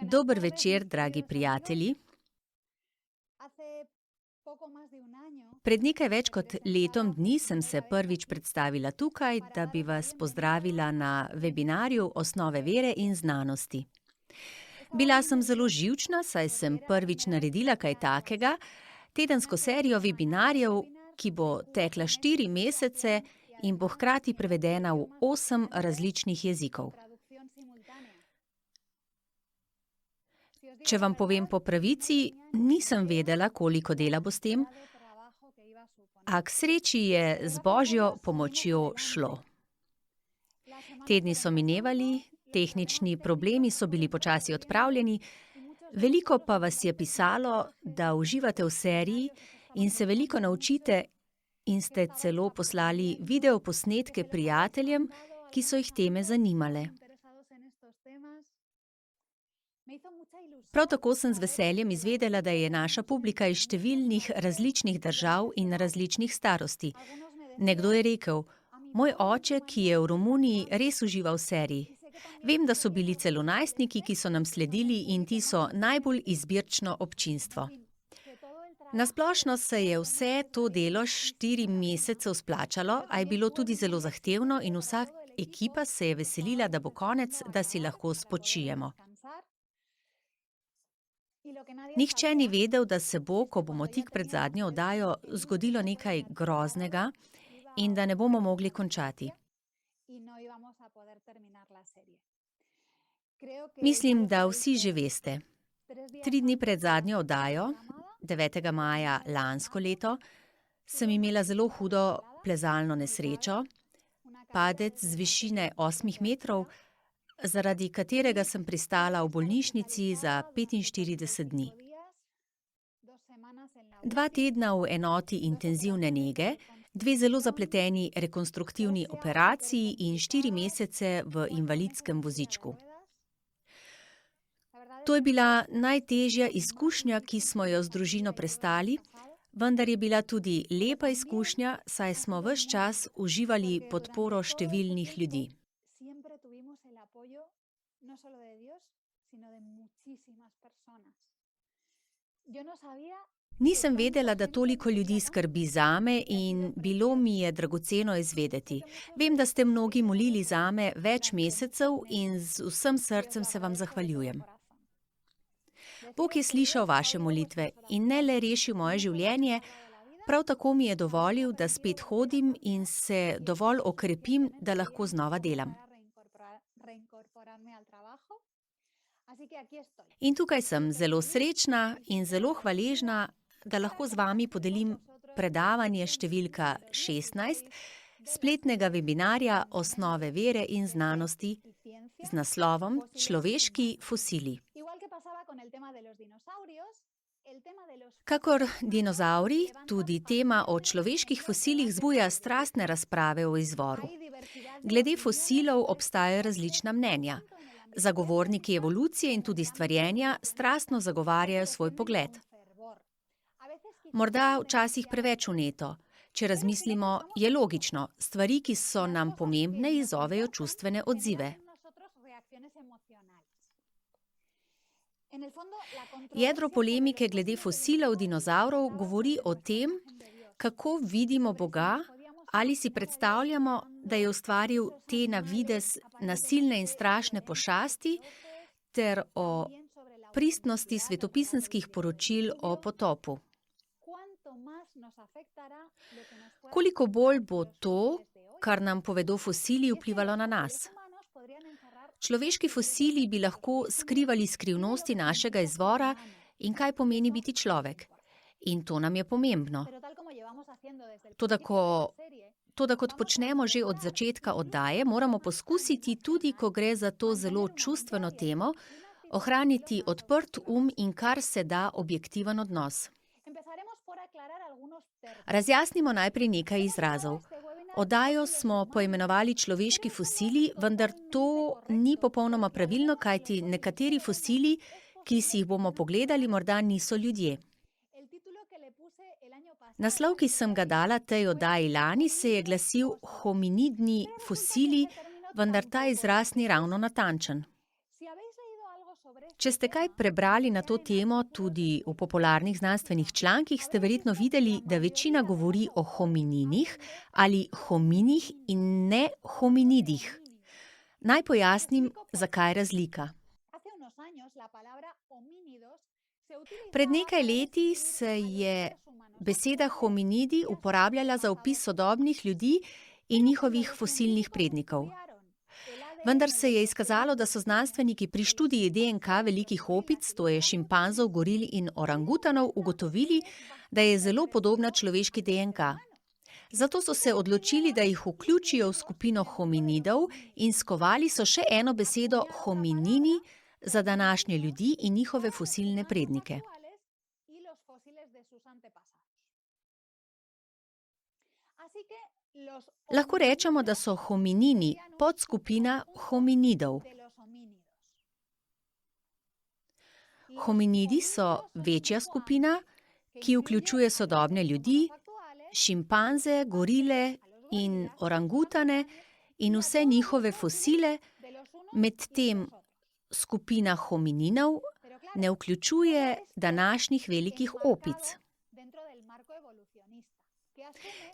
Dober večer, dragi prijatelji. Pred nekaj več kot letom dni sem se prvič predstavila tukaj, da bi vas pozdravila na webinarju Osnove vere in znanosti. Bila sem zelo živčna, saj sem prvič naredila kaj takega, tedensko serijo webinarjev, ki bo tekla 4 mesece in bo hkrati prevedena v 8 različnih jezikov. Če vam povem po pravici, nisem vedela, koliko dela bo s tem, a k sreči je z Božjo pomočjo šlo. Tedni so minevali, tehnični problemi so bili počasi odpravljeni, veliko pa vas je pisalo, da uživate v seriji in se veliko naučite in ste celo poslali videoposnetke prijateljem, ki so jih teme zanimale. Prav tako sem z veseljem izvedela, da je naša publika iz številnih različnih držav in različnih starosti. Nekdo je rekel: "Moj oče, ki je v Romuniji, res uživa v seriji. Vem, da so bili celo najstniki, ki so nam sledili in ti so najbolj izbirčno občinstvo." Na splošno se je vse to delo 4 mesecev splačalo, a je bilo tudi zelo zahtevno in vsa ekipa se je veselila, da bo konec, da si lahko spočijemo. Nihče ni vedel, da se bo, ko bomo tik pred zadnjo oddajo, zgodilo nekaj groznega in da ne bomo mogli končati. Mislim, da vsi že veste. 3 dni pred zadnjo oddajo, 9. maja lansko leto, sem imela zelo hudo plezalno nesrečo, padec z višine 8 metrov, zaradi katerega sem pristala v bolnišnici za 45 dni. 2 tedna v enoti intenzivne nege, 2 zelo zapleteni rekonstruktivni operaciji in 4 mesece v invalidskem vozičku. To je bila najtežja izkušnja, ki smo jo z družino prestali, vendar je bila tudi lepa izkušnja, saj smo ves čas uživali podporo številnih ljudi. Nisem vedela, da toliko ljudi skrbi zame in bilo mi je dragoceno izvedeti. Vem, da ste mnogi molili zame več mesecev in z vsem srcem se vam zahvaljujem. Bog je slišal vaše molitve in ne le rešil moje življenje, prav tako mi je dovolil, da spet hodim in se dovolj okrepim, da lahko znova delam. In tukaj sem zelo srečna in zelo hvaležna, da lahko z vami podelim predavanje številka 16 spletnega webinarja Osnove vere in znanosti z naslovom Človeški fosili. Kakor dinozavri, tudi tema o človeških fosilih zbuja strastne razprave o izvoru. Glede fosilov obstajajo različna mnenja. Zagovorniki evolucije in tudi stvarjenja strastno zagovarjajo svoj pogled. Morda včasih preveč vneto. Če razmislimo, je logično, stvari, ki so nam pomembne, izzovejo čustvene odzive. Jedro polemike glede fosilov dinozavrov govori o tem, kako vidimo Boga, ali si predstavljamo, da je ustvaril te na videz nasilne in strašne pošasti, ter o pristnosti svetopisemskih poročil o potopu. Koliko bolj bo to, kar nam povedo fosili, vplivalo na nas? Človeški fosili bi lahko skrivali skrivnosti našega izvora in kaj pomeni biti človek. In to nam je pomembno. Toda kot počnemo že od začetka oddaje, moramo poskusiti, tudi ko gre za to zelo čustveno temo, ohraniti odprt in kar se da objektiven odnos. Razjasnimo najprej nekaj izrazov. Oddajo smo poimenovali Človeški fosili, vendar to ni popolnoma pravilno, kajti nekateri fosili, ki si jih bomo pogledali, morda niso ljudje. Naslov, ki sem ga dala tej oddaji lani, se je glasil Hominidni fosili, vendar ta izraz ni ravno natančen. Če ste kaj prebrali na to temo tudi v popularnih znanstvenih člankih, ste verjetno videli, da večina govori o homininih ali hominih in ne hominidih. Naj pojasnim, zakaj razlika. Pred nekaj leti se je beseda hominidi uporabljala za opis sodobnih ljudi in njihovih fosilnih prednikov. Vendar se je izkazalo, da so znanstveniki pri študiji DNK velikih opic, to je šimpanzov, goril in orangutanov, ugotovili, da je zelo podobna človeški DNK. Zato so se odločili, da jih vključijo v skupino hominidov in skovali so še eno besedo hominini za današnje ljudi in njihove fosilne prednike. Lahko rečemo, da so hominini podskupina hominidov. Hominidi so večja skupina, ki vključuje sodobne ljudi, šimpanze, gorile in orangutane in vse njihove fosile, medtem skupina homininov ne vključuje današnjih velikih opic.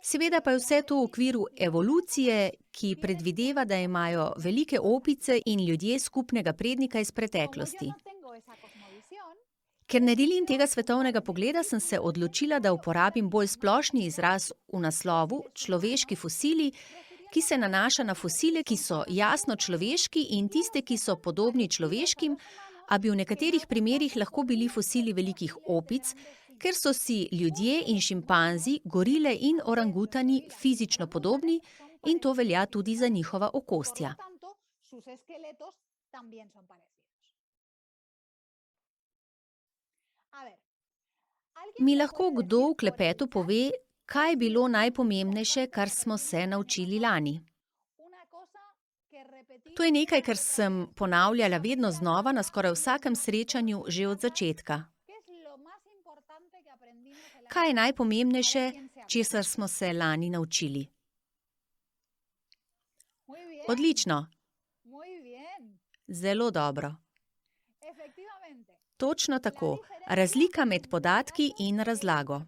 Seveda pa je vse to v okviru evolucije, ki predvideva, da imajo velike opice in ljudje skupnega prednika iz preteklosti. Ker ne delim tega svetovnega pogleda, sem se odločila, da uporabim bolj splošni izraz v naslovu človeški fosili, ki se nanaša na fosile, ki so jasno človeški in tiste, ki so podobni človeškim, a bi v nekaterih primerih lahko bili fosili velikih opic, ker so si ljudje in šimpanzi, gorile in orangutani fizično podobni in to velja tudi za njihova okostja. Mi lahko kdo v klepetu pove, kaj je bilo najpomembnejše, kar smo se naučili lani? To je nekaj, kar sem ponavljala vedno znova na skoraj vsakem srečanju že od začetka. Kaj je najpomembnejše, česar smo se lani naučili? Odlično. Zelo dobro. Točno tako. Razlika med podatki in razlago.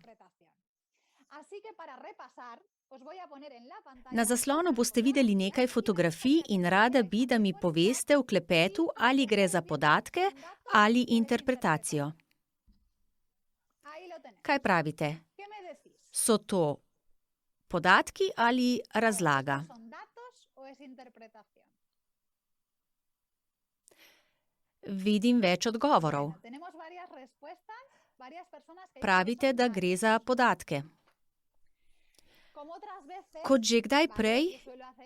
Na zaslonu boste videli nekaj fotografij in rada bi, da mi poveste v klepetu, ali gre za podatke ali interpretacijo. Kaj pravite? So to podatki ali razlaga? Vidim več odgovorov. Pravite, da gre za podatke. Kot že kdaj prej,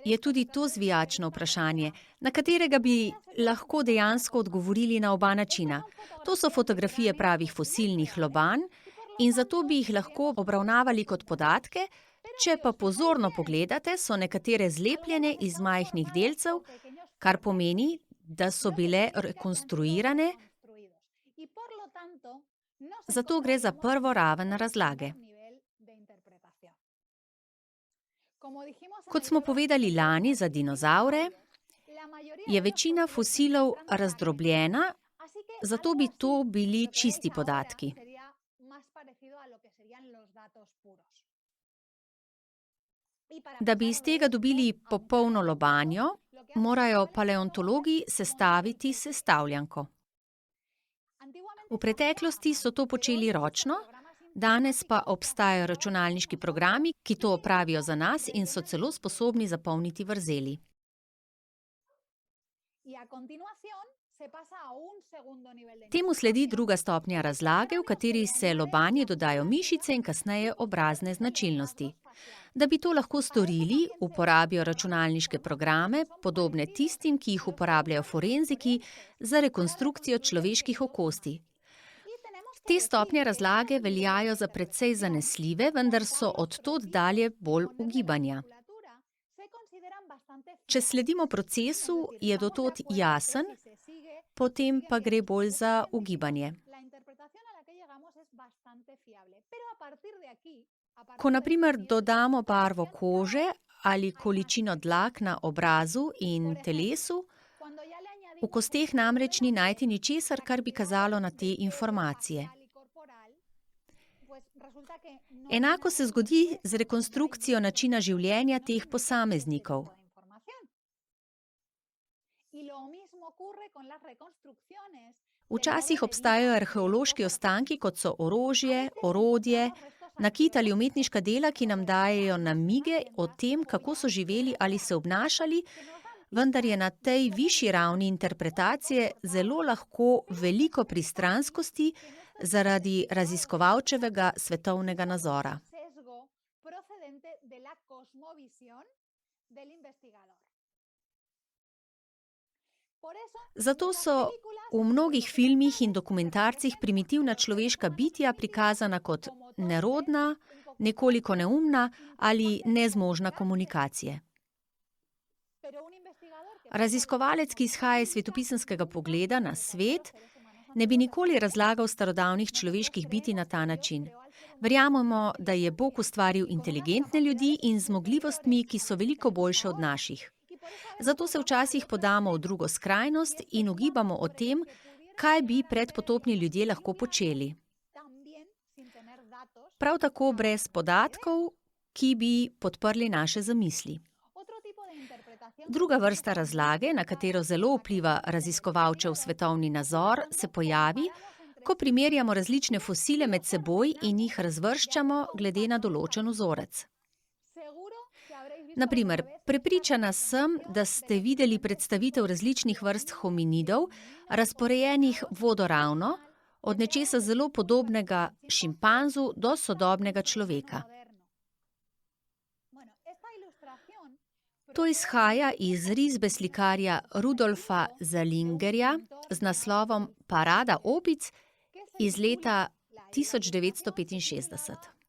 je tudi to zvijačno vprašanje, na katerega bi lahko dejansko odgovorili na oba načina. To so fotografije pravih fosilnih lobanj in zato bi jih lahko obravnavali kot podatke, če pa pozorno pogledate, so nekatere zlepljene iz majhnih delcev, kar pomeni, da so bile rekonstruirane, zato gre za prvo raven razlage. Kot smo povedali lani za dinozavre, je večina fosilov razdrobljena, zato bi to bili čisti podatki. Da bi iz tega dobili popolno lobanjo, morajo paleontologi sestaviti sestavljanko. V preteklosti so to počeli ročno, danes pa obstajajo računalniški programi, ki to opravijo za nas in so celo sposobni zapolniti vrzeli. Temu sledi druga stopnja razlage, v kateri se lobanji dodajo mišice in kasneje obrazne značilnosti. Da bi to lahko storili, uporabijo računalniške programe, podobne tistim, ki jih uporabljajo forenziki za rekonstrukcijo človeških okostij. Te stopnje razlage veljajo za precej zanesljive, vendar so od tod dalje bolj ugibanja. Če sledimo procesu, je do tod jasen, potem pa gre bolj za ugibanje. Ko na primer dodamo barvo kože ali količino dlak na obrazu in telesu, V kosteh namreč ni najti ničesar, kar bi kazalo na te informacije. Enako se zgodi z rekonstrukcijo načina življenja teh posameznikov. Včasih obstajajo arheološki ostanki, kot so orožje, orodje, nakit ali umetniška dela, ki nam dajejo namige o tem, kako so živeli ali se obnašali, vendar je na tej višji ravni interpretacije zelo lahko veliko pristranskosti zaradi raziskovalčevega svetovnega nazora. Zato so v mnogih filmih in dokumentarcih primitivna človeška bitja prikazana kot nerodna, nekoliko neumna ali nezmožna komunikacije. Raziskovalec, ki izhaja iz svetopisemskega pogleda na svet, ne bi nikoli razlagal starodavnih človeških bitij na ta način. Verjamemo, da je Bog ustvaril inteligentne ljudi in zmogljivostmi, ki so veliko boljše od naših. Zato se včasih podamo v drugo skrajnost in ugibamo o tem, kaj bi predpotopni ljudje lahko počeli. Prav tako brez podatkov, ki bi podprli naše zamisli. Druga vrsta razlage, na katero zelo vpliva raziskovalčev svetovni nazor, se pojavi, ko primerjamo različne fosile med seboj in jih razvrščamo glede na določen vzorec. Na primer, prepričana sem, da ste videli predstavitev različnih vrst hominidov, razporejenih vodoravno, od nečesa zelo podobnega šimpanzu do sodobnega človeka. To izhaja iz risbe slikarja Rudolfa Zalingerja z naslovom Parada opic iz leta 1965.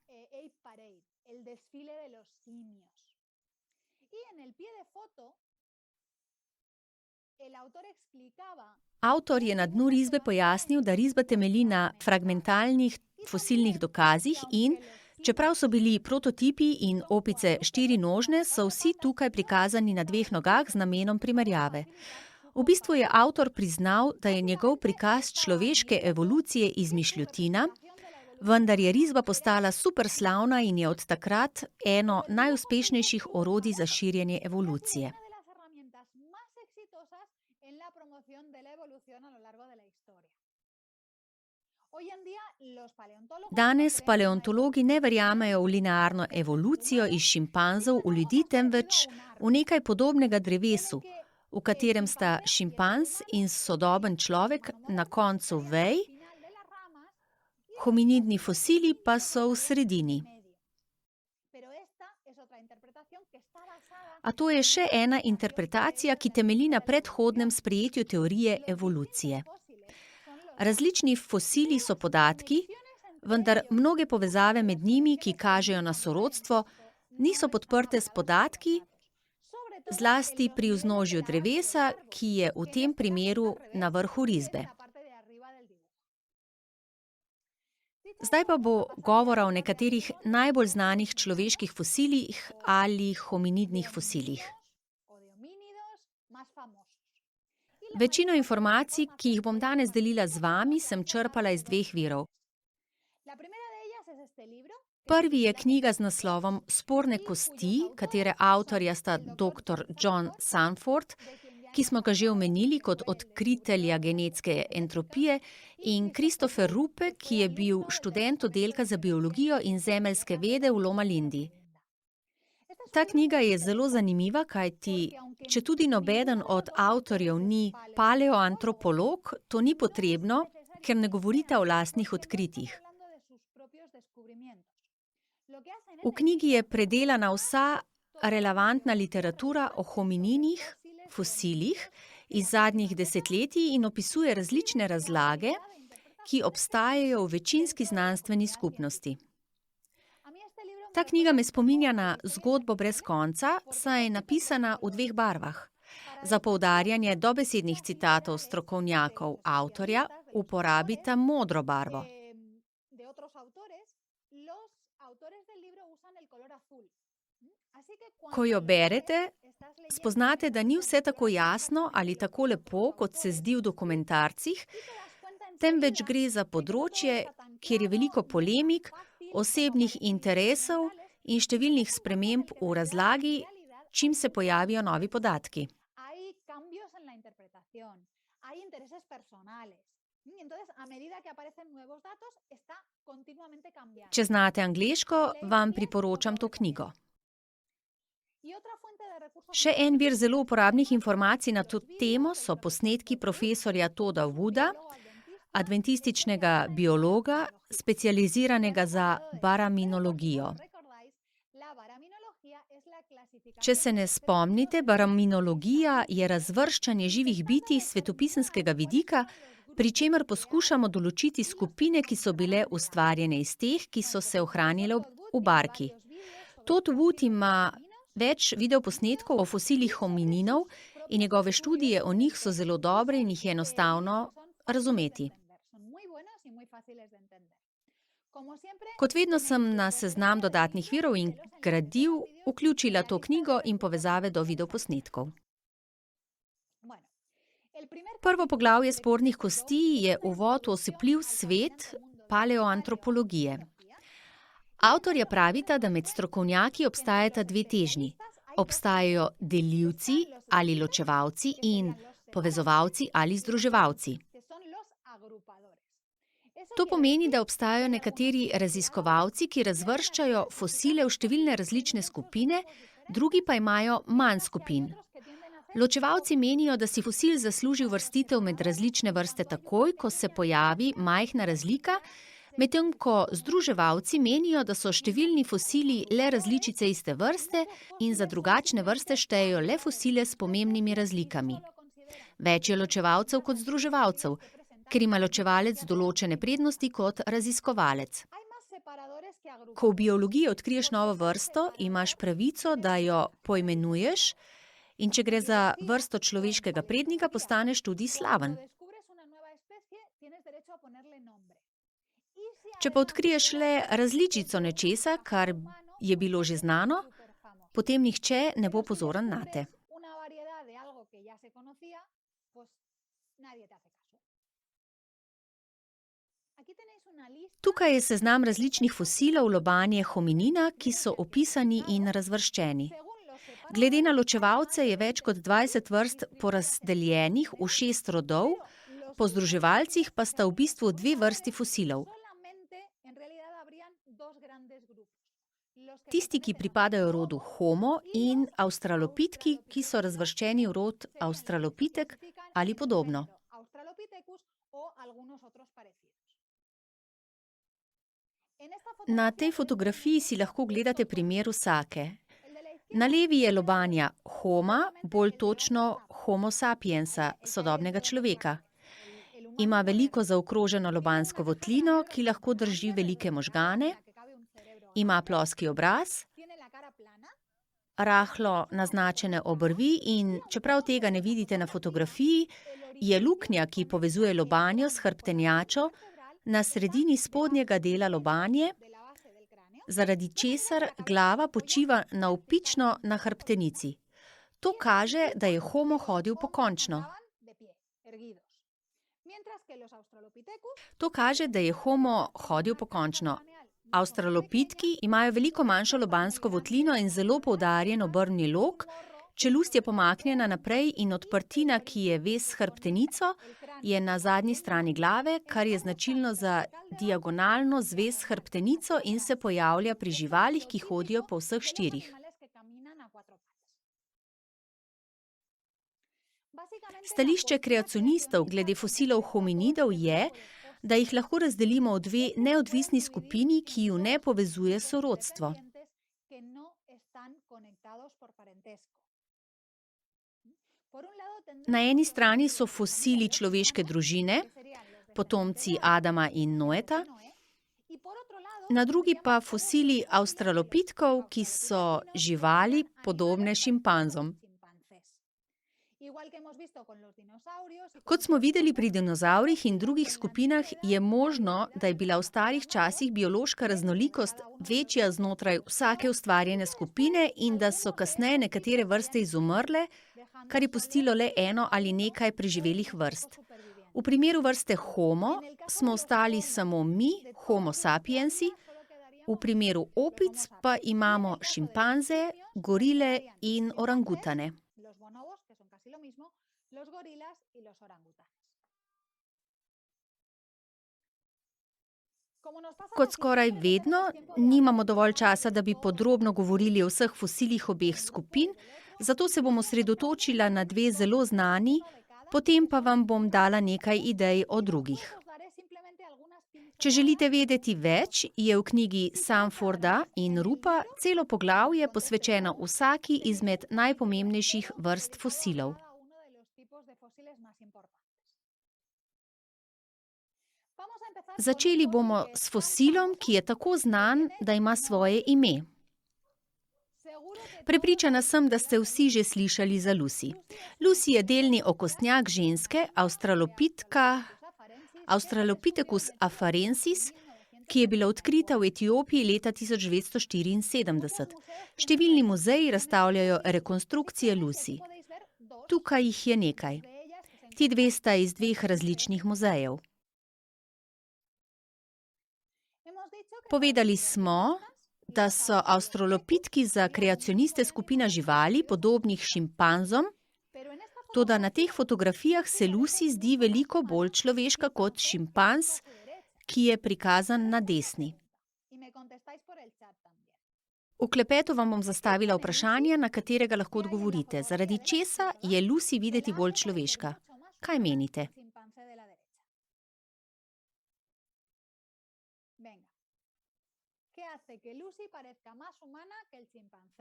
Avtor je na dnu risbe pojasnil, da risba temelji na fragmentalnih fosilnih dokazih in, čeprav so bili prototipi in opice štirinožne, so vsi tukaj prikazani na dveh nogah z namenom primerjave. V bistvu je avtor priznal, da je njegov prikaz človeške evolucije izmišljotina, vendar je risba postala superslavna in je od takrat eno najuspešnejših orodij za širjenje evolucije. Danes paleontologi ne verjamejo v linearno evolucijo iz šimpanzov v ljudi, temveč v nekaj podobnega drevesu, v katerem sta šimpanz in sodoben človek na koncu vej, hominidni fosili pa so v sredini. A to je še ena interpretacija, ki temelji na predhodnem sprejetju teorije evolucije. Različni fosili so podatki, vendar mnoge povezave med njimi, ki kažejo na sorodstvo, niso podprte s podatki, zlasti pri vznožju drevesa, ki je v tem primeru na vrhu risbe. Zdaj pa bo govora o nekaterih najbolj znanih človeških fosilih ali hominidnih fosilih. Večino informacij, ki jih bom danes delila z vami, sem črpala iz dveh virov. Prvi je knjiga z naslovom Sporne kosti, katere avtorja sta dr. John Sanford, ki smo ga že omenili kot odkritelja genetske entropije, in Christopher Rupe, ki je bil študent oddelka za biologijo in zemeljske vede v Loma Lindy. Ta knjiga je zelo zanimiva, kajti četudi nobeden od avtorjev ni paleoantropolog, to ni potrebno, ker ne govorita o lastnih odkritjih. V knjigi je predelana vsa relevantna literatura o homininih fosilih iz zadnjih desetletij in opisuje različne razlage, ki obstajajo v večinski znanstveni skupnosti. Ta knjiga me spominja na Zgodbo brez konca, saj je napisana v dveh barvah. Za poudarjanje dobesednih citatov strokovnjakov avtorja uporabita modro barvo. Ko jo berete, spoznate, da ni vse tako jasno ali tako lepo, kot se zdi v dokumentarcih, temveč gre za področje, kjer je veliko polemik, osebnih interesov in številnih sprememb v razlagi, čim se pojavijo novi podatki. Če znate angleško, vam priporočam to knjigo. Še en vir zelo uporabnih informacij na to temo so posnetki profesorja Todda Wooda, adventističnega biologa, specializiranega za baraminologijo. Če se ne spomnite, baraminologija je razvrščanje živih bitij s svetopisemskega vidika, pri čemer poskušamo določiti skupine, ki so bile ustvarjene iz teh, ki so se ohranile v barki. Todd Wood ima več videoposnetkov o fosilih homininov in njegove študije o njih so zelo dobre in jih je enostavno razumeti. Kot vedno sem na seznam dodatnih virov in gradiv vključila to knjigo in povezave do videoposnetkov. Prvo poglavje Spornih kosti je uvod v osupljiv svet paleoantropologije. Avtorja pravita, da med strokovnjaki obstajata dve težnji. Obstajajo delilci ali ločevalci in povezovalci ali združevalci. To pomeni, da obstajajo nekateri raziskovalci, ki razvrščajo fosile v številne različne skupine, drugi pa imajo manj skupin. Ločevalci menijo, da si fosil zasluži uvrstitev med različne vrste takoj, ko se pojavi majhna razlika, medtem ko združevalci menijo, da so številni fosili le različice iste vrste in za drugačne vrste štejejo le fosile s pomembnimi razlikami. Več je ločevalcev kot združevalcev, ker ima ločevalec določene prednosti kot raziskovalec. Ko v biologiji odkriješ novo vrsto, imaš pravico, da jo poimenuješ, in če gre za vrsto človeškega prednika, postaneš tudi slaven. Če pa odkriješ le različico nečesa, kar je bilo že znano, potem nihče ne bo pozoren nate. Tukaj je seznam različnih fosilov lobanje hominina, ki so opisani in razvrščeni. Glede na ločevalce je več kot 20 vrst porazdeljenih v 6 rodov, po združevalcih pa sta v bistvu 2 vrsti fosilov. Tisti, ki pripadajo rodu Homo, in avstralopitki, ki so razvrščeni v rod Australopitek ali podobno. Na tej fotografiji si lahko gledate primer vsake. Na levi je lobanja Homa, bolj točno Homo sapiensa, sodobnega človeka. Ima veliko zaokroženo lobansko votlino, ki lahko drži velike možgane. Ima ploski obraz, rahlo naznačene obrvi in čeprav tega ne vidite na fotografiji, je luknja, ki povezuje lobanjo s hrbtenjačo, na sredini spodnjega dela lobanje, zaradi česar glava počiva navpično na hrbtenici. To kaže, da je Homo hodil pokončno. Avstralopitki imajo veliko manjšo lobansko votlino in zelo poudarjen obrnjeni lok, čelust je pomaknjena naprej in odprtina, ki je vez s hrbtenico, je na zadnji strani glave, kar je značilno za diagonalno zvez s hrbtenico in se pojavlja pri živalih, ki hodijo po vseh 4. Stališče kreacionistov glede fosilov hominidov je, da jih lahko razdelimo v 2 neodvisni skupini, ki ju ne povezuje sorodstvo. Na eni strani so fosili človeške družine, potomci Adama in Noeta, na drugi pa fosili avstralopitkov, ki so živali podobne šimpanzom. Kot smo videli pri dinozavrih in drugih skupinah, je možno, da je bila v starih časih biološka raznolikost večja znotraj vsake ustvarjene skupine in da so kasneje nekatere vrste izumrle, kar je pustilo le eno ali nekaj preživelih vrst. V primeru vrste Homo smo ostali samo mi, Homo sapiensi, v primeru opic pa imamo šimpanze, gorile in orangutane. Kot skoraj vedno, nimamo dovolj časa, da bi podrobno govorili o vseh fosilih obeh skupin, zato se bom osredotočila na dve zelo znani, potem pa vam bom dala nekaj idej o drugih. Če želite vedeti več, je v knjigi Sanforda in Ruppa celo poglavje posvečeno vsaki izmed najpomembnejših vrst fosilov. Začeli bomo s fosilom, ki je tako znan, da ima svoje ime. Prepričana sem, da ste vsi že slišali za Lucy. Lucy je delni okostnjak ženske, Australopithecus afarensis, ki je bila odkrita v Etiopiji leta 1974. Številni muzeji razstavljajo rekonstrukcije Lucy. Tukaj jih je nekaj. Ti dve sta iz dveh različnih muzejev. Povedali smo, da so avstralopitki za kreacioniste skupina živali, podobnih šimpanzom, toda na teh fotografijah se Lucy zdi veliko bolj človeška kot šimpanz, ki je prikazan na desni. V klepetu vam bom zastavila vprašanje, na katerega lahko odgovorite. Zaradi česa je Lucy videti bolj človeška? Kaj menite?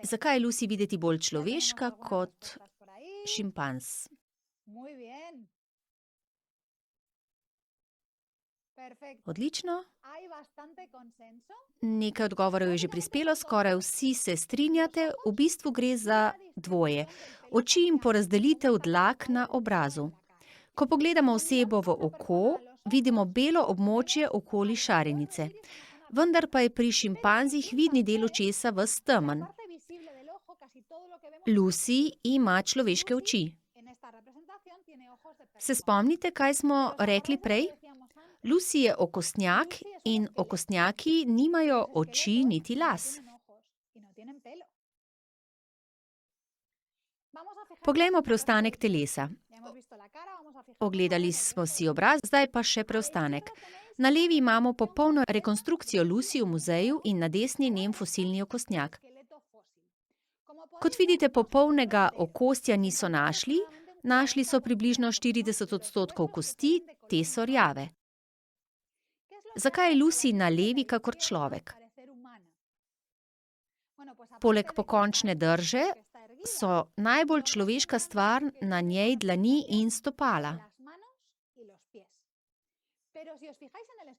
Zakaj je Lucy videti bolj človeška kot šimpanz? Odlično. Nekaj odgovorov je že prispelo, skoraj vsi se strinjate, v bistvu gre za dvoje. Oči in porazdelitev dlak na obrazu. Ko pogledamo osebo v oko, vidimo belo območje okoli šarenice. Vendar pa je pri šimpanzih vidni del očesa ves temen. Lucy ima človeške oči. Se spomnite, kaj smo rekli prej? Lucy je okostnjak in okostnjaki nimajo oči niti las. Poglejmo preostanek telesa. Ogledali smo si obraz, zdaj pa še preostanek. Na levi imamo popolno rekonstrukcijo Lucy v muzeju in na desni njen fosilni okostnjak. Kot vidite, popolnega okostja niso našli, našli so približno 40% kosti, te so rjave. Zakaj je Lucy na levi kakor človek? Poleg pokončne drže so najbolj človeška stvar na njej dlani in stopala.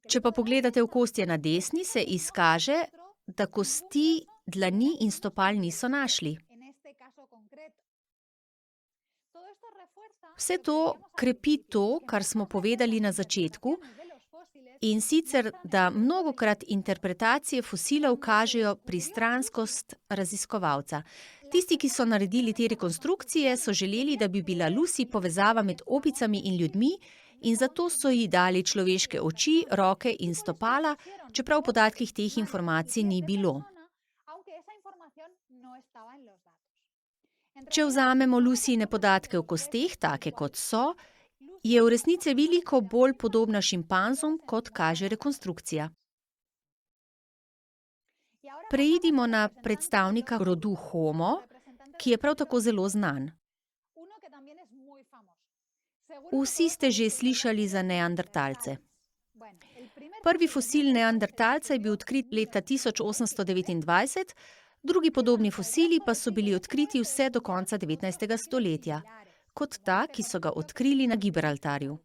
Če pa pogledate okostje na desni, se izkaže, da kosti, dlani in stopal niso našli. Vse to krepi to, kar smo povedali na začetku, in sicer, da mnogokrat interpretacije fosilov kažejo pristranskost raziskovalca. Tisti, ki so naredili te rekonstrukcije, so želeli, da bi bila Lucy povezava med opicami in ljudmi, in zato so ji dali človeške oči, roke in stopala, čeprav v podatkih teh informacij ni bilo. Če vzamemo Lucyjine podatke o kosteh, take kot so, je v resnici veliko bolj podobna šimpanzom, kot kaže rekonstrukcija. Preidimo na predstavnika rodu Homo, ki je prav tako zelo znan. Vsi ste že slišali za neandertalce. Prvi fosil neandertalca je bil odkrit leta 1829, drugi podobni fosili pa so bili odkriti vse do konca 19. stoletja, kot ta, ki so ga odkrili na Gibraltarju.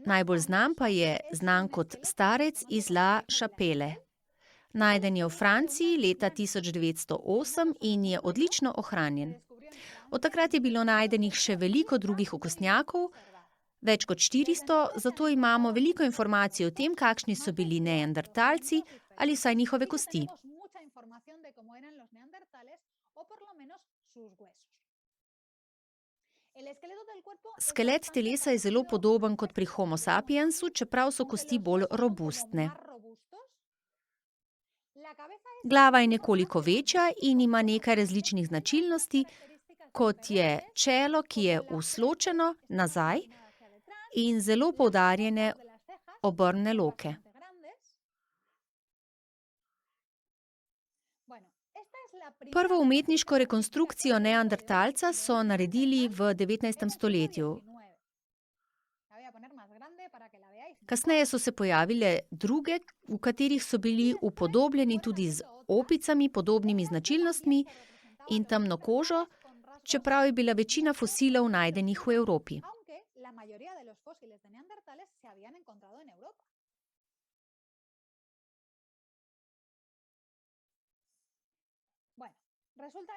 Najbolj znan pa je znan kot starec iz La Chapelle. Najden je v Franciji leta 1908 in je odlično ohranjen. Od takrat je bilo najdenih še veliko drugih okostnjakov, več kot 400, zato imamo veliko informacij o tem, kakšni so bili neandertalci ali vsaj njihove kosti. Skelet telesa je zelo podoben kot pri Homo sapiensu, čeprav so kosti bolj robustne. Glava je nekoliko večja in ima nekaj različnih značilnosti, kot je čelo, ki je usločeno nazaj, in zelo poudarjene obrnjene loke. Prvo umetniško rekonstrukcijo neandertalca so naredili v 19. stoletju. Kasneje so se pojavile druge, v katerih so bili upodobljeni tudi z opicami, podobnimi značilnostmi in temno kožo, čeprav je bila večina fosilov najdenih v Evropi.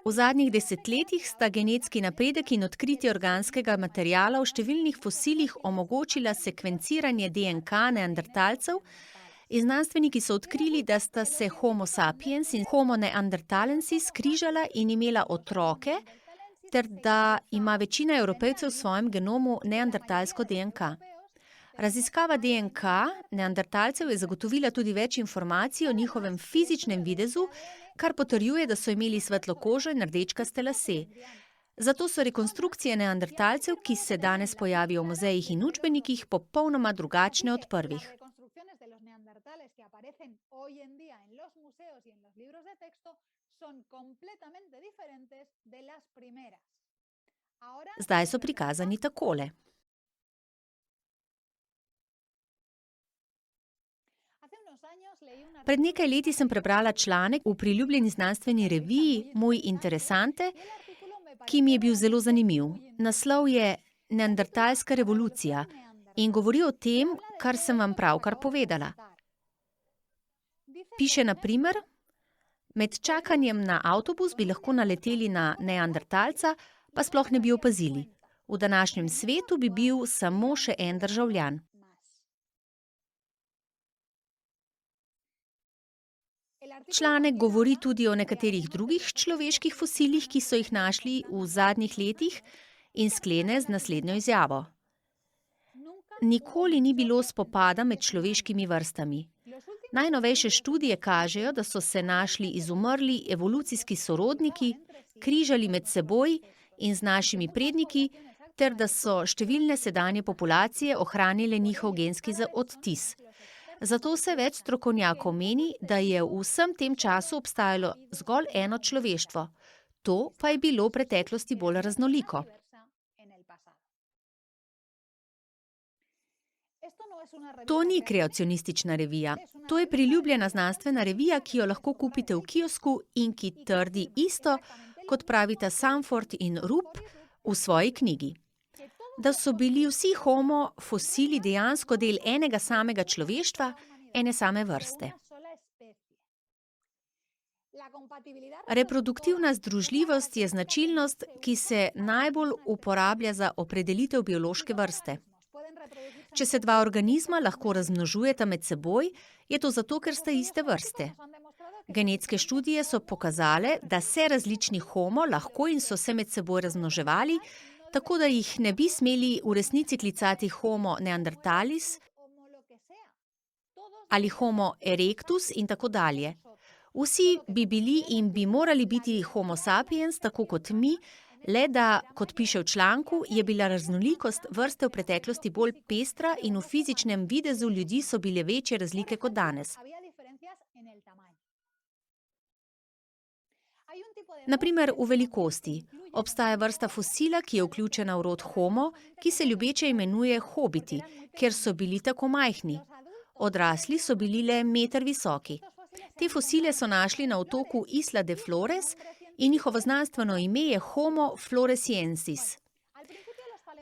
V zadnjih desetletjih sta genetski napredek in odkritje organskega materiala v številnih fosilih omogočila sekvenciranje DNK neandertalcev in znanstveniki so odkrili, da sta se Homo sapiens in Homo neanderthalensis skrižala in imela otroke, ter da ima večina Evropejcev v svojem genomu neandertalsko DNK. Raziskava DNK neandertalcev je zagotovila tudi več informacij o njihovem fizičnem videzu, kar potrjuje, da so imeli svetlo kožo in rdečkaste lase. Zato so rekonstrukcije neandertalcev, ki se danes pojavijo v muzejih in učbenikih, popolnoma drugačne od prvih. Zdaj so prikazani takole. Pred nekaj leti sem prebrala članek v priljubljeni znanstveni reviji Muy Interesante, ki mi je bil zelo zanimiv. Naslov je Neandertalska revolucija in govori o tem, kar sem vam pravkar povedala. Piše na primer, med čakanjem na avtobus bi lahko naleteli na neandertalca, pa sploh ne bi opazili. V današnjem svetu bi bil samo še en državljan. Članek govori tudi o nekaterih drugih človeških fosilih, ki so jih našli v zadnjih letih in sklene z naslednjo izjavo. Nikoli ni bilo spopada med človeškimi vrstami. Najnovejše študije kažejo, da so se našli izumrli evolucijski sorodniki, križali med seboj in z našimi predniki, ter da so številne sedanje populacije ohranile njihov genski odtis. Zato se več strokovnjakov meni, da je v vsem tem času obstajalo zgolj eno človeštvo. To pa je bilo v preteklosti bolj raznoliko. To ni kreacionistična revija. To je priljubljena znanstvena revija, ki jo lahko kupite v kiosku in ki trdi isto, kot pravita Sanford in Rupp v svoji knjigi. Da so bili vsi homo fosili dejansko del enega samega človeštva, ene same vrste. Reproduktivna združljivost je značilnost, ki se najbolj uporablja za opredelitev biološke vrste. Če se dva organizma lahko razmnožujeta med seboj, je to zato, ker sta iste vrste. Genetske študije so pokazale, da se različni homo lahko in so se med seboj razmnoževali, tako da jih ne bi smeli v resnici klicati Homo neanderthalis ali Homo erectus in tako dalje. Vsi bi bili in bi morali biti Homo sapiens, tako kot mi, le da, kot piše v članku, je bila raznolikost vrste v preteklosti bolj pestra in v fizičnem videzu ljudi so bile večje razlike kot danes. Na primer v velikosti. Obstaja vrsta fosila, ki je vključena v rod Homo, ki se ljubeče imenuje hobiti, ker so bili tako majhni. Odrasli so bili le meter visoki. Te fosile so našli na otoku Isla de Flores in njihovo znanstveno ime je Homo floresiensis.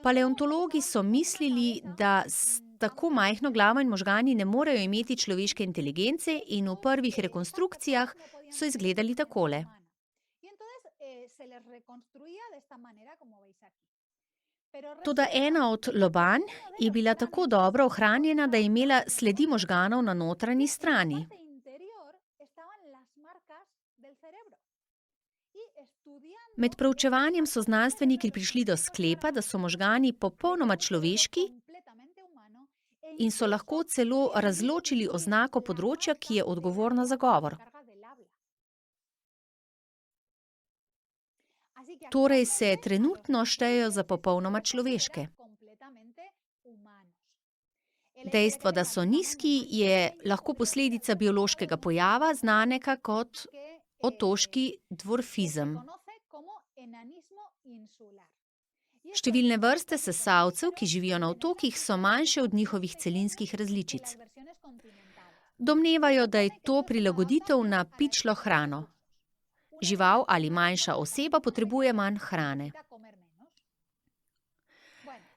Paleontologi so mislili, da s tako majhno glavo in možgani ne morejo imeti človeške inteligence in v prvih rekonstrukcijah so izgledali takole. Toda ena od lobanj je bila tako dobro ohranjena, da je imela sledi možganov na notranji strani. Med proučevanjem so znanstveniki prišli do sklepa, da so možgani popolnoma človeški in so lahko celo razločili oznako področja, ki je odgovorno za govor. Torej se trenutno štejejo za popolnoma človeške. Dejstvo, da so nizki, je lahko posledica biološkega pojava, znanega kot otoški dvorfizem. Številne vrste sesalcev, ki živijo na otokih, so manjše od njihovih celinskih različic. Domnevajo, da je to prilagoditev na pičlo hrano. Žival ali manjša oseba potrebuje manj hrane.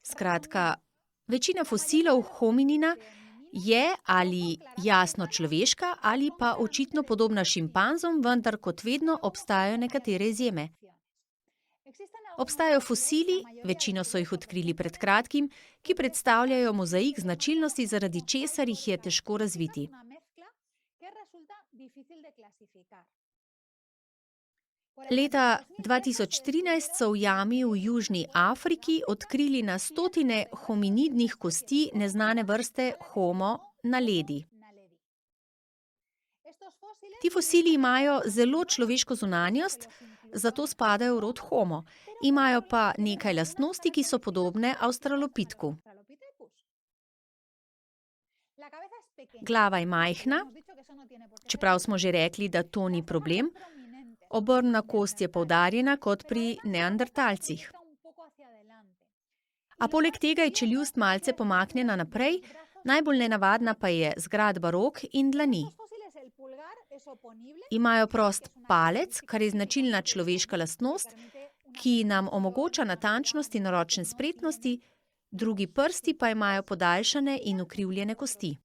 Skratka, večina fosilov hominina je ali jasno človeška ali pa očitno podobna šimpanzom, vendar kot vedno obstajajo nekatere izjeme. Obstajajo fosili, večino so jih odkrili pred kratkim, ki predstavljajo mozaik značilnosti, zaradi česar jih je težko razviti. Leta 2013 so v jami v Južni Afriki odkrili na stotine hominidnih kosti neznane vrste Homo naledi. Ti fosili imajo zelo človeško zunanjost, zato spadajo v rod Homo. Imajo pa nekaj lastnosti, ki so podobne avstralopitku. Glava je majhna, čeprav smo že rekli, da to ni problem. Obrvna kost je poudarjena kot pri neandertalcih. A poleg tega je čeljust malce pomaknjena naprej, najbolj nenavadna pa je zgradba rok in dlani. Imajo prost palec, kar je značilna človeška lastnost, ki nam omogoča natančnost in ročne spretnosti, drugi prsti pa imajo podaljšane in ukrivljene kosti.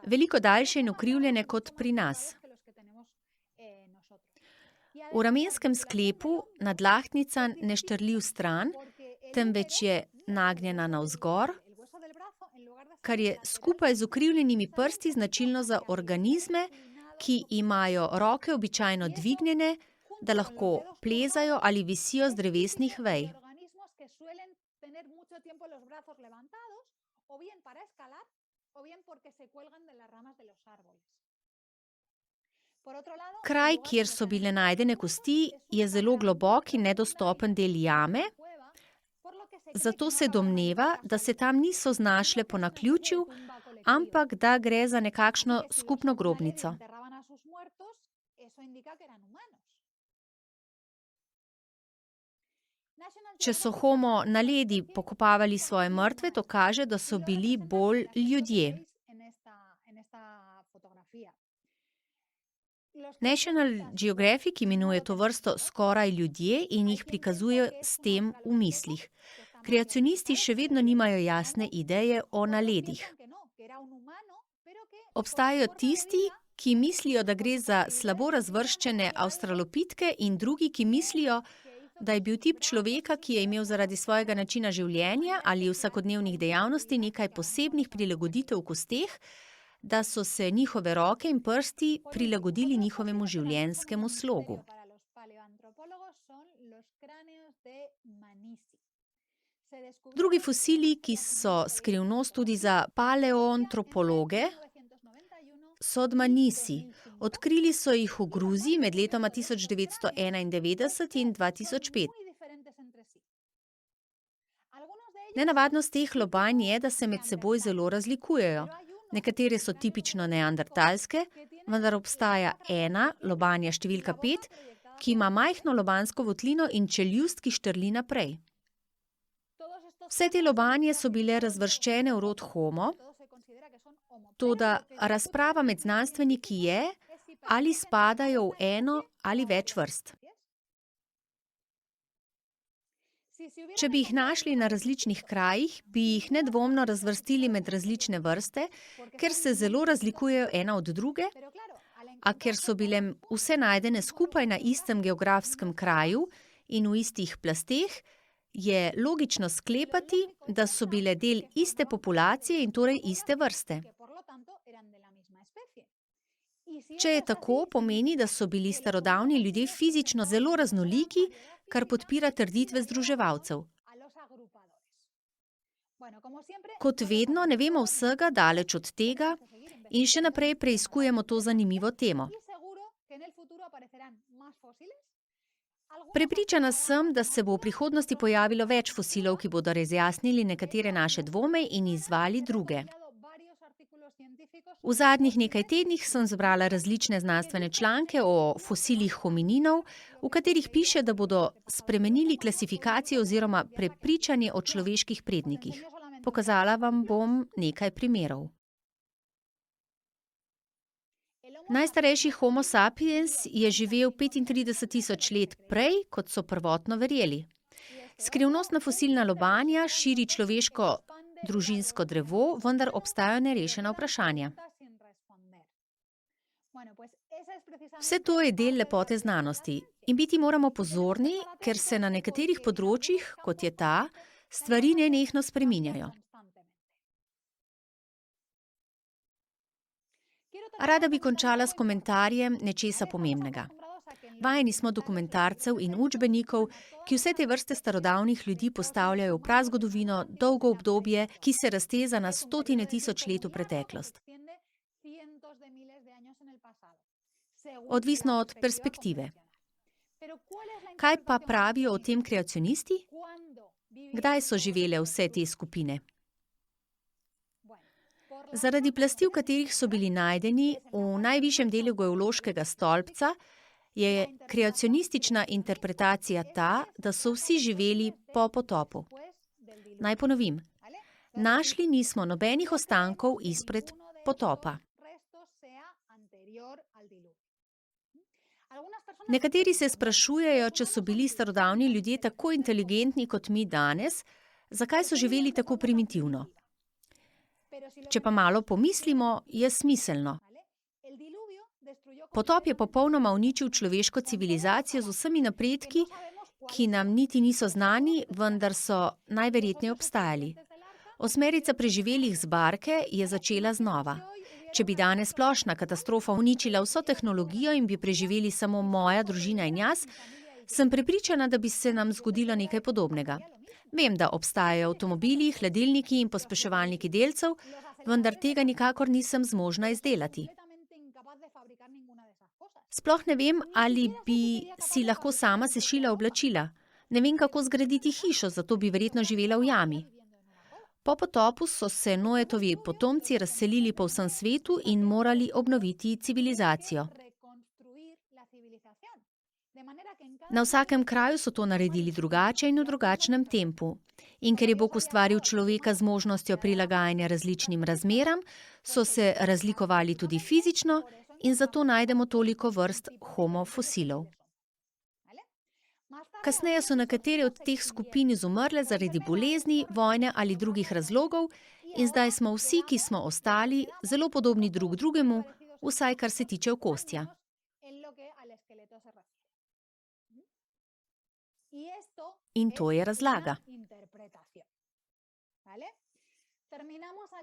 Veliko daljše in ukrivljene kot pri nas. V ramenskem sklepu nadlahtnica ne štrli vstran, temveč je nagnjena navzgor, kar je skupaj z ukrivljenimi prsti značilno za organizme, ki imajo roke običajno dvignjene, da lahko plezajo ali visijo z drevesnih vej. Kraj, kjer so bile najdene kosti, je zelo globok in nedostopen del jame, zato se domneva, da se tam niso znašle po naključju, ampak da gre za nekakšno skupno grobnico. Če so Homo naledi pokopavali svoje mrtve, to kaže, da so bili bolj ljudje. National Geographic imenuje to vrsto skoraj ljudje in jih prikazuje s tem v mislih. Kreacionisti še vedno nimajo jasne ideje o naledih. Obstajajo tisti, ki mislijo, da gre za slabo razvrščene avstralopitke, in drugi, ki mislijo, da je bil tip človeka, ki je imel zaradi svojega načina življenja ali vsakodnevnih dejavnosti nekaj posebnih prilagoditev v kosteh, da so se njihove roke in prsti prilagodili njihovemu življenjskemu slogu. Drugi fosili, ki so skrivnost tudi za paleoantropologe, so dmanisi. Odkrili so jih v Gruziji med letoma 1991 in 2005. Nenavadnost teh lobanj je, da se med seboj zelo razlikujejo. Nekatere so tipično neandertalske, vendar obstaja ena, lobanja številka 5, ki ima majhno lobansko votlino in čeljust, ki štrli naprej. Vse te lobanje so bile razvrščene v rod Homo, toda razprava med znanstveniki je, ali spadajo v eno ali več vrst. Če bi jih našli na različnih krajih, bi jih nedvomno razvrstili med različne vrste, ker se zelo razlikujejo ena od druge, a ker so bile vse najdene skupaj na istem geografskem kraju in v istih plasteh, je logično sklepati, da so bile del iste populacije in torej iste vrste. Če je tako, pomeni, da so bili starodavni ljudje fizično zelo raznoliki, kar podpira trditve združevalcev. Kot vedno, ne vemo vsega, daleč od tega, in še naprej preiskujemo to zanimivo temo. Prepričana sem, da se bo v prihodnosti pojavilo več fosilov, ki bodo razjasnili nekatere naše dvome in izzvali druge. V zadnjih nekaj tednih sem zbrala različne znanstvene članke o fosilih homininov, v katerih piše, da bodo spremenili klasifikacijo oziroma prepričanje o človeških prednikih. Pokazala vam bom nekaj primerov. Najstarejši Homo sapiens je živel 35.000 let prej, kot so prvotno verjeli. Skrivnostna fosilna lobanja širi človeško družinsko drevo, vendar obstajajo nerešena vprašanja. Vse to je del lepote znanosti in biti moramo pozorni, ker se na nekaterih področjih, kot je ta, stvari nenehno spreminjajo. Rada bi končala s komentarjem nečesa pomembnega. Vajeni smo dokumentarcev in učbenikov, ki vse te vrste starodavnih ljudi postavljajo v prazgodovino, dolgo obdobje, ki se razteza na stotine tisoč let v preteklost. Odvisno od perspektive. Kaj pa pravijo o tem kreacionisti? Kdaj so živele vse te skupine? Zaradi plasti, v katerih so bili najdeni, v najvišjem delu geološkega stolpca, je kreacionistična interpretacija ta, da so vsi živeli po potopu. Naj ponovim. Našli nismo nobenih ostankov izpred potopa. Nekateri se sprašujejo, če so bili starodavni ljudje tako inteligentni kot mi danes, zakaj so živeli tako primitivno. Če pa malo pomislimo, je smiselno. Potop je popolnoma uničil človeško civilizacijo z vsemi napredki, ki nam niti niso znani, vendar so najverjetneje obstajali. Osmerica preživelih z barke je začela znova. Če bi danes splošna katastrofa uničila vso tehnologijo in bi preživeli samo moja družina in jaz, sem prepričana, da bi se nam zgodilo nekaj podobnega. Vem, da obstajajo avtomobili, hladilniki in pospeševalniki delcev, vendar tega nikakor nisem zmožna izdelati. Sploh ne vem, ali bi si lahko sama sešila oblačila. Ne vem, kako zgraditi hišo, zato bi verjetno živela v jami. Po potopu so se Noetovi potomci razselili po vsem svetu in morali obnoviti civilizacijo. Na vsakem kraju so to naredili drugače in v drugačnem tempu. In ker je Bog ustvaril človeka z možnostjo prilagajanja različnim razmeram, so se razlikovali tudi fizično in zato najdemo toliko vrst homo fosilov. Kasneje so nekatere od teh skupin izumrle zaradi bolezni, vojne ali drugih razlogov in zdaj smo vsi, ki smo ostali, zelo podobni drug drugemu, vsaj kar se tiče okostja. In to je razlaga.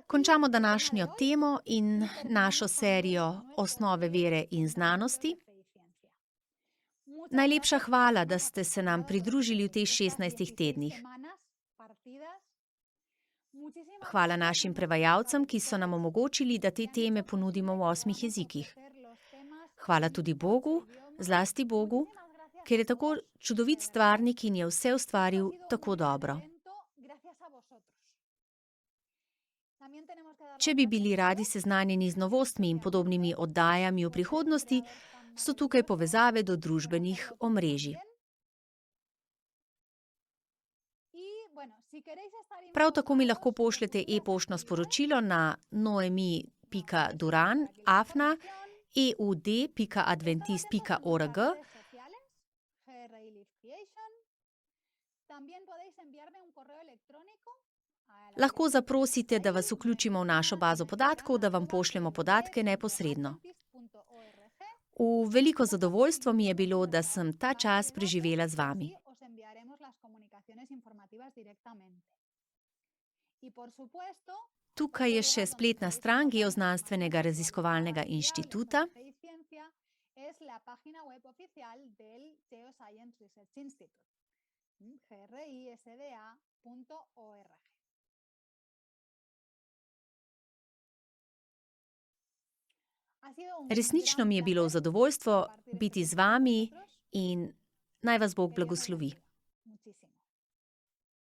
Končamo današnjo temo in našo serijo Osnove vere in znanosti. Najlepša hvala, da ste se nam pridružili v teh 16 tednih. Hvala našim prevajalcem, ki so nam omogočili, da te teme ponudimo v 8 jezikih. Hvala tudi Bogu, zlasti Bogu, ker je tako čudovit stvarnik in je vse ustvaril tako dobro. Če bi bili radi seznanjeni z novostmi in podobnimi oddajami v prihodnosti, so tukaj povezave do družbenih omrežij. Prav tako mi lahko pošljete e-poštno sporočilo na noemi.duran@eud.adventist.org Lahko zaprosite, da vas vključimo v našo bazo podatkov, da vam pošljemo podatke neposredno. V veliko zadovoljstvo mi je bilo, da sem ta čas preživela z vami. Tukaj je še spletna stran Geoznanstvenega raziskovalnega inštituta. Resnično mi je bilo v zadovoljstvo biti z vami in naj vas Bog blagoslovi.